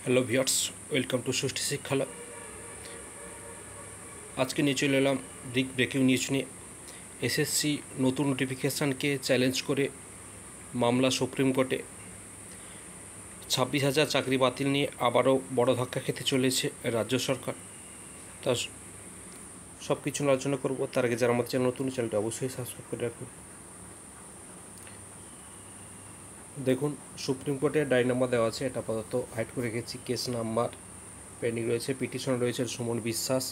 Hello viewers, welcome to সুষ্ঠু শিক্ষালয়। আজকে নিয়ে চলে এলাম বিগ ব্রেকিং নিউজ নিয়ে। এসএসসি নতুন নোটিফিকেশানকে চ্যালেঞ্জ করে মামলা সুপ্রিম কোর্টে। 26,000 চাকরি বাতিল নিয়ে আবারও বড় ধাক্কা খেতে চলেছে রাজ্য সরকার। তা সব কিছু আলোচনা করবো। তার আগে যারা আমাদের চ্যানেল নতুন, চ্যানেলটা অবশ্যই সাবস্ক্রাইব করে রাখুন। দেখুন, সুপ্রিম কোর্টে ডায়েরি নাম্বার দেওয়া আছে, এটা আপাতত হাইড করে রেখেছি। কেস নাম্বার পেন্ডিং রয়েছে, পিটিশন রয়েছে সুমন বিশ্বাস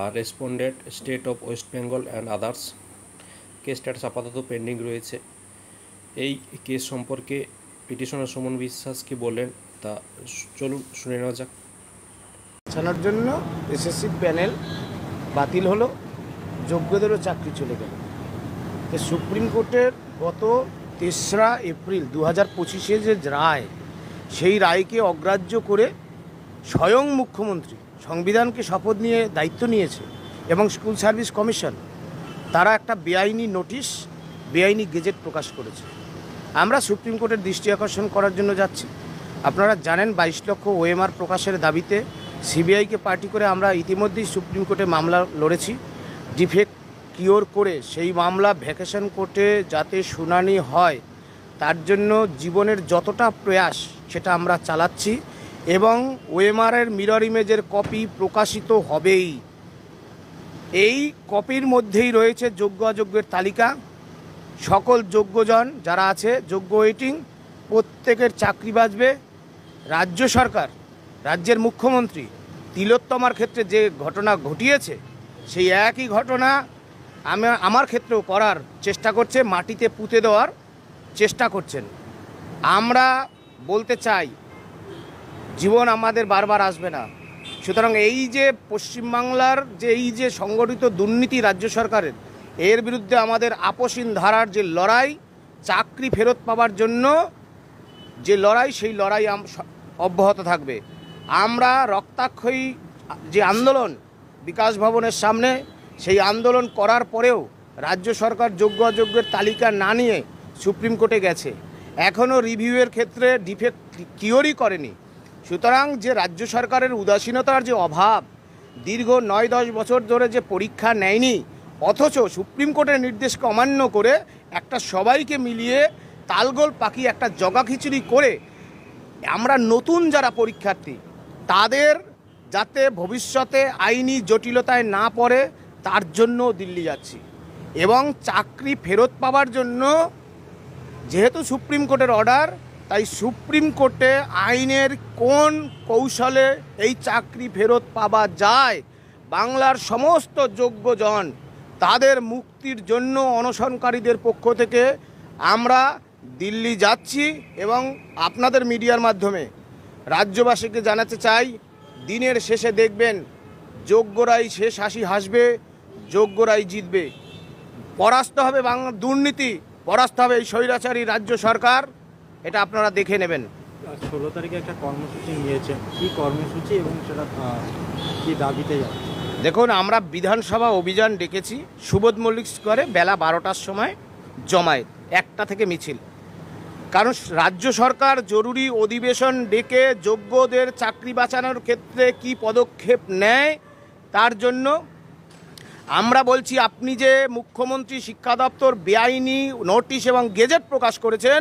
আর respondent state of West Bengal and others. Case status আপাতত পেন্ডিং রয়েছে। এই কেস সম্পর্কে পিটিশনার সুমন বিশ্বাস কি বলেন তা চলুন শুনে নেওয়া যাক। ছাড়ার জন্য এসএসসি প্যানেল বাতিল হলো, যোগ্যদেরও চাকরি চলে গেল। সুপ্রিম কোর্টের গত 3রা এপ্রিল 2025-এ যে রায়, সেই রায়কে অগ্রাহ্য করে স্বয়ং মুখ্যমন্ত্রী সংবিধানকে শপথ নিয়ে দায়িত্ব নিয়েছে এবং স্কুল সার্ভিস কমিশন তারা একটা বেআইনি নোটিশ, বেআইনি গেজেট প্রকাশ করেছে। আমরা সুপ্রিম কোর্টের দৃষ্টি আকর্ষণ করার জন্য যাচ্ছি। আপনারা জানেন 22 লক্ষ ওএমআর প্রকাশের দাবিতে সিবিআইকে পার্টি করে আমরা ইতিমধ্যেই সুপ্রিম কোর্টে মামলা লড়েছি। ডিফেক্ট কিওর করে সেই মামলা ভ্যাকেশন কোর্টে যাতে শুনানি হয়, তার জন্য জীবনের যতটা প্রয়াস সেটা আমরা চালাচ্ছি এবং ওএমআরের মিরর ইমেজের কপি প্রকাশিত হবেই। এই কপির মধ্যেই রয়েছে যোগ্য অযোগ্যের তালিকা। সকল যোগ্যজন যারা আছে, যোগ্য ওয়েটিং, প্রত্যেকের চাকরি বাঁচবে। রাজ্য সরকার, রাজ্যের মুখ্যমন্ত্রী তিলোত্তমার ক্ষেত্রে যে ঘটনা ঘটিয়েছে, সেই একই ঘটনা আমার ক্ষেত্রেও করার চেষ্টা করছে, মাটিতে পুঁতে দেওয়ার চেষ্টা করছেন। আমরা বলতে চাই, জীবন আমাদের বারবার আসবে না। সুতরাং এই যে পশ্চিমবাংলার যে এই যে সংগঠিত দুর্নীতি রাজ্য সরকারের, এর বিরুদ্ধে আমাদের আপসীন ধারার যে লড়াই, চাকরি ফেরত পাওয়ার জন্য যে লড়াই, সেই লড়াই অব্যাহত থাকবে। আমরা রক্তাক্ষয়ী যে আন্দোলন বিকাশ ভবনের সামনে, সেই আন্দোলন করার পরেও রাজ্য সরকার যোগ্য অযোগ্যের তালিকা না নিয়ে সুপ্রিম কোর্টে গেছে, এখনও রিভিউয়ের ক্ষেত্রে ডিফেক্ট কিওরই করেনি। সুতরাং যে রাজ্য সরকারের উদাসীনতার যে অভাব, দীর্ঘ 9-10 বছর ধরে যে পরীক্ষা নেয়নি, অথচ সুপ্রিম কোর্টের নির্দেশকে অমান্য করে একটা সবাইকে মিলিয়ে তালগোল পাকিয়ে একটা জগাখিচুড়ি করে আমরা নতুন যারা পরীক্ষার্থী তাদের যাতে ভবিষ্যতে আইনি জটিলতায় না পড়ে, তার জন্য দিল্লি যাচ্ছি। এবং চাকরি ফেরত পাওয়ার জন্য যেহেতু সুপ্রিম কোর্টের অর্ডার, তাই সুপ্রিম কোর্টে আইনের কোন কৌশলে এই চাকরি ফেরত পাওয়া যায়, বাংলার সমস্ত যোগ্যজন তাদের মুক্তির জন্য অনশনকারীদের পক্ষ থেকে আমরা দিল্লি যাচ্ছি। এবং আপনাদের মিডিয়ার মাধ্যমে রাজ্যবাসীকে জানাতে চাই, দিনের শেষে দেখবেন যোগ্যরাই শেষ হাসি হাসবে, যোগ্যরাই জিতবে। পরাস্ত হবে বাংলার দুর্নীতি, পরাস্ত হবে এই স্বৈরাচারী রাজ্য সরকার, এটা আপনারা দেখে নেবেন। 16 তারিখে একটা কর্মসূচি নিয়েছে, কি কর্মসূচি এবং সেটা কি দাবিতে যাচ্ছে? দেখুন, আমরা বিধানসভা অভিযান ডেকেছি সুবোধ মল্লিক স্কোয়ারে বেলা 12টার সময় জমায়েত, 1টা থেকে মিছিল। কারণ রাজ্য সরকার জরুরি অধিবেশন ডেকে যোগ্যদের চাকরি বাঁচানোর ক্ষেত্রে কি পদক্ষেপ নেয়, তার জন্য আমরা বলছি, আপনি যে মুখ্যমন্ত্রী শিক্ষা দপ্তর বেআইনি নোটিশ এবং গেজেট প্রকাশ করেছেন,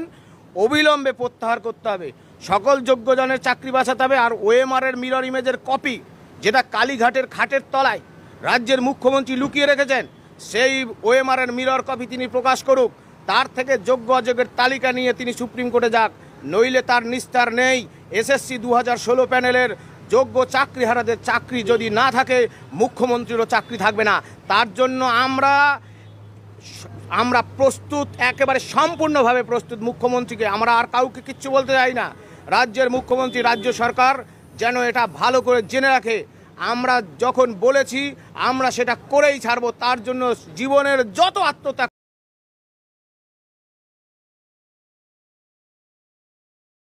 অবিলম্বে প্রত্যাহার করতে হবে। সকল যোগ্যজনের চাকরি বাঁচাতে হবে। আর ওএমআরের মিরর ইমেজের কপি, যেটা কালীঘাটের খাটের তলায় রাজ্যের মুখ্যমন্ত্রী লুকিয়ে রেখেছেন, সেই ওএমআরের মিরর কপি তিনি প্রকাশ করুক। তার থেকে যোগ্য অযোগ্যের তালিকা নিয়ে তিনি সুপ্রিম কোর্টে যাক, নইলে তার নিস্তার নেই। এসএসসি 2016 প্যানেলের যোগ্য চাকরিহারাদের চাকরি যদি না থাকে, মুখ্যমন্ত্রীরও চাকরি থাকবে না। তার জন্য আমরা প্রস্তুত, একেবারে সম্পূর্ণভাবে প্রস্তুত। মুখ্যমন্ত্রীকে আমরা আর কাউকে কিচ্ছু বলতে চাই না। রাজ্যের মুখ্যমন্ত্রী, রাজ্য সরকার যেন এটা ভালো করে জেনে রাখে, আমরা যখন বলেছি আমরা সেটা করেই ছাড়বো। তার জন্য জীবনের যত আত্মত্যাগ